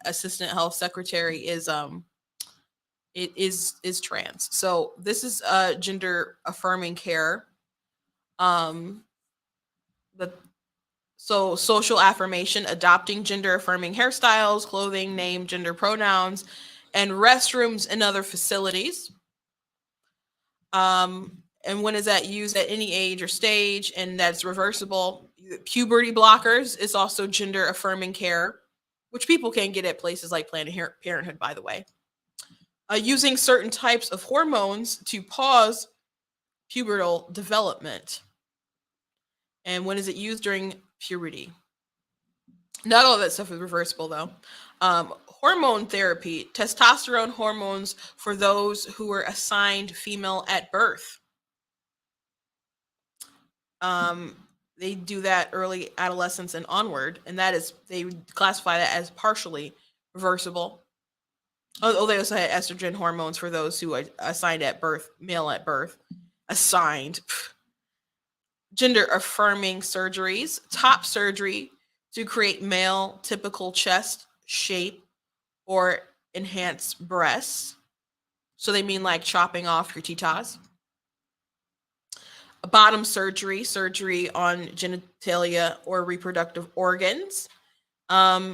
assistant health secretary is trans. So this is gender affirming care. So social affirmation, adopting gender affirming hairstyles, clothing, name, gender pronouns, and restrooms and other facilities. And when is that used? At any age or stage, and that's reversible. Puberty blockers is also gender affirming care, which people can get at places like Planned Parenthood, by the way. Using certain types of hormones to pause pubertal development. And when is it used? During puberty. Not all that stuff is reversible, though. Hormone therapy, testosterone hormones for those who were assigned female at birth. They do that early adolescence and onward, and that is, they classify that as partially reversible. Oh, they also had estrogen hormones for those who are assigned at birth, male at birth. Assigned. Gender affirming surgeries, top surgery to create male typical chest shape or enhance breasts. So they mean like chopping off your titas. Bottom surgery, surgery on genitalia or reproductive organs.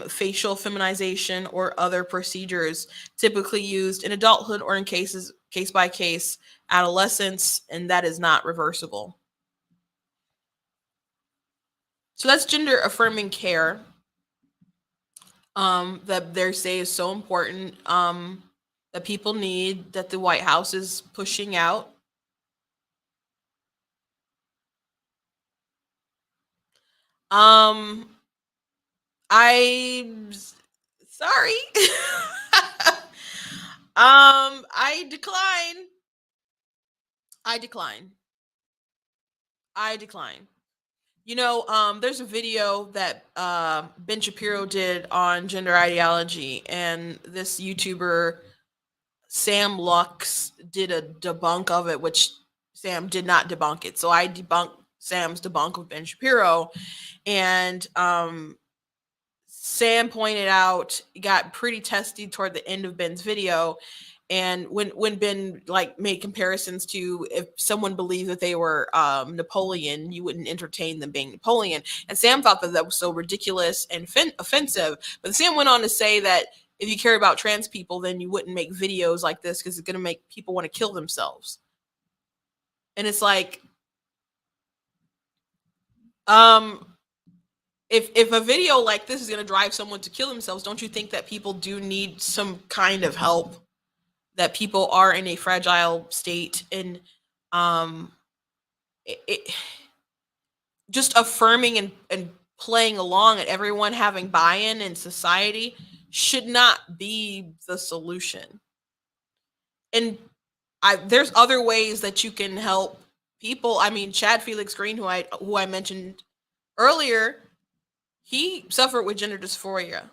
Facial feminization or other procedures typically used in adulthood or in case by case adolescence, and that is not reversible. So that's gender affirming care, that they say is so important, that people need, that the White House is pushing out. Um, I'm sorry. I decline. I decline. I decline. There's a video that Ben Shapiro did on gender ideology, and this YouTuber Sam Lux did a debunk of it, which Sam did not debunk it. So I debunked Sam's debunk of Ben Shapiro, and Sam pointed out, it got pretty testy toward the end of Ben's video. And when Ben like made comparisons to, if someone believed that they were Napoleon, you wouldn't entertain them being Napoleon. And Sam thought that was so ridiculous and offensive. But Sam went on to say that if you care about trans people, then you wouldn't make videos like this because it's going to make people want to kill themselves. And it's like, if a video like this is going to drive someone to kill themselves, don't you think that people do need some kind of help? That people are in a fragile state, and just affirming and playing along and everyone having buy-in in society should not be the solution. And there's other ways that you can help people. I mean, Chad Felix Green, who I mentioned earlier, he suffered with gender dysphoria.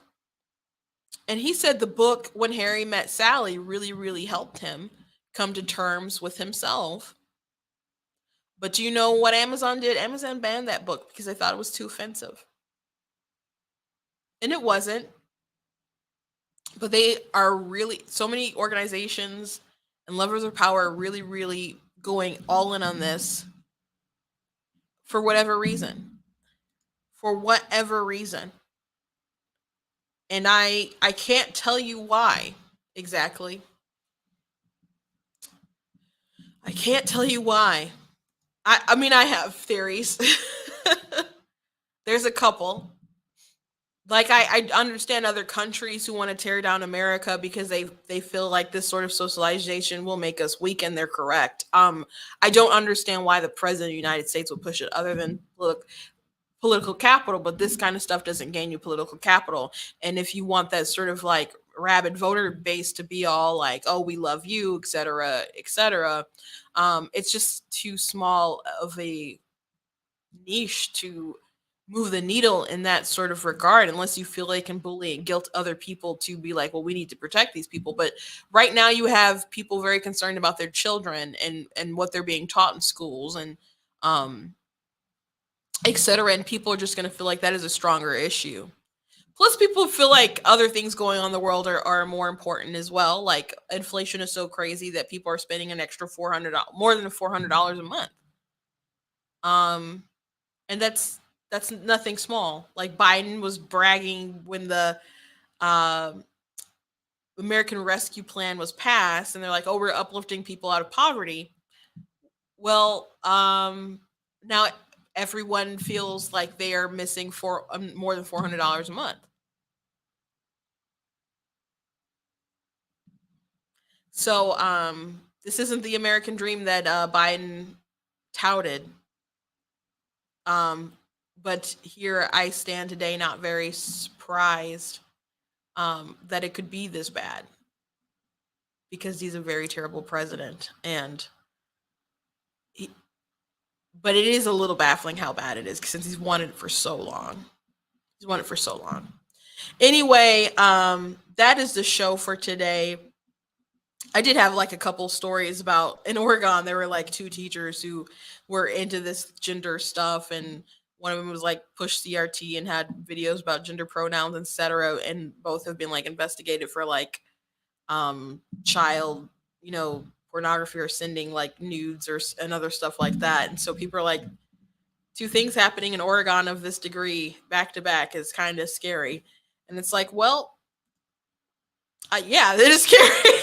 And he said the book When Harry Met Sally really, really helped him come to terms with himself. But do you know what Amazon did? Amazon banned that book because they thought it was too offensive. And it wasn't. But they are really, so many organizations and lovers of power are really, really going all in on this for whatever reason. For whatever reason. And I can't tell you why exactly. I can't tell you why. I mean, I have theories. There's a couple. Like, I understand other countries who want to tear down America because they feel like this sort of socialization will make us weak, and they're correct. I don't understand why the president of the United States would push it other than political capital, but this kind of stuff doesn't gain you political capital. And if you want that sort of like rabid voter base to be all like, oh, we love you, etc., etc., it's just too small of a niche to move the needle in that sort of regard, unless you feel they can bully and guilt other people to be like, well, we need to protect these people. But right now you have people very concerned about their children and what they're being taught in schools, and etc. And people are just going to feel like that is a stronger issue. Plus, people feel like other things going on in the world are more important as well. Like, inflation is so crazy that people are spending an extra more than $400 a month. And that's nothing small. Like, Biden was bragging when the American Rescue Plan was passed, and they're like, "Oh, we're uplifting people out of poverty." Well, now everyone feels like they are missing for more than $400 a month. So, this isn't the American dream that Biden touted. But here I stand today, not very surprised that it could be this bad, because he's a very terrible president, but it is a little baffling how bad it is since he's wanted it for so long. He's wanted it for so long. Anyway, that is the show for today. I did have like a couple stories about, in Oregon, there were like two teachers who were into this gender stuff, and one of them was like push CRT and had videos about gender pronouns, etc. And both have been like investigated for like child pornography or sending like nudes and other stuff like that. And so people are like, two things happening in Oregon of this degree back to back is kind of scary. And it's like, well, yeah, it is scary.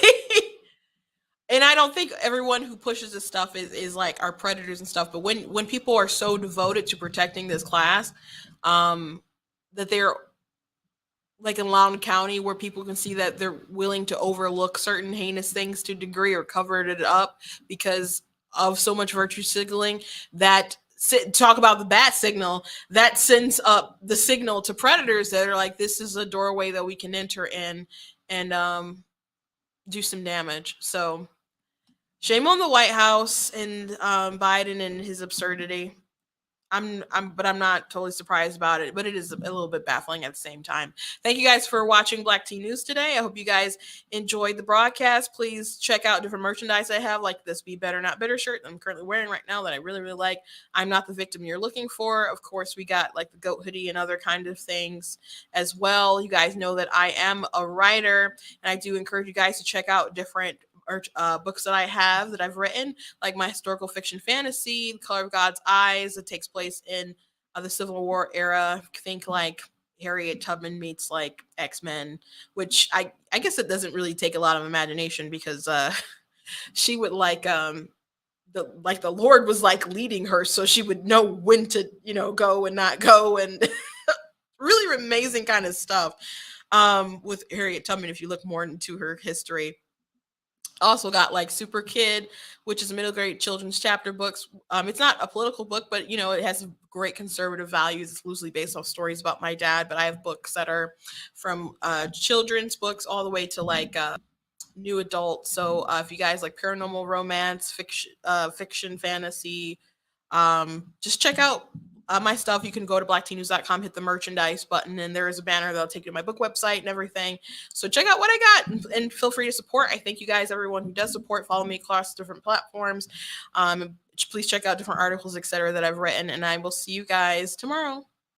And I don't think everyone who pushes this stuff is like are predators and stuff. But when people are so devoted to protecting this class, that they're like in Loudoun County, where people can see that they're willing to overlook certain heinous things to a degree or cover it up because of so much virtue signaling, that talk about the bat signal that sends up the signal to predators that are like, this is a doorway that we can enter in and do some damage. So shame on the White House and Biden and his absurdity. But I'm not totally surprised about it, but it is a little bit baffling at the same time. Thank you guys for watching Black Tea News today. I hope you guys enjoyed the broadcast. Please check out different merchandise I have, like this Be Better Not Bitter shirt I'm currently wearing right now that I really, really like. I'm not the victim you're looking for. Of course, we got like the goat hoodie and other kind of things as well. You guys know that I am a writer, and I do encourage you guys to check out different books that I have that I've written, like my historical fiction fantasy, The Color of God's Eyes, that takes place in the Civil War era. Think like Harriet Tubman meets like X-Men, which I guess it doesn't really take a lot of imagination because she would like the Lord was like leading her, so she would know when to go and not go, and really amazing kind of stuff with Harriet Tubman if you look more into her history. Also got like Super Kid, which is a middle grade children's chapter books. It's not a political book, but it has great conservative values. It's loosely based off stories about my dad, but I have books that are from children's books all the way to like new adult. So if you guys like paranormal romance, fiction, fantasy, just check out my stuff. You can go to blacktnews.com, hit the merchandise button, and there is a banner that'll take you to my book website and everything. So check out what I got and feel free to support. I thank you guys, everyone who does support. Follow me across different platforms. Please check out different articles, etc., that I've written, and I will see you guys tomorrow.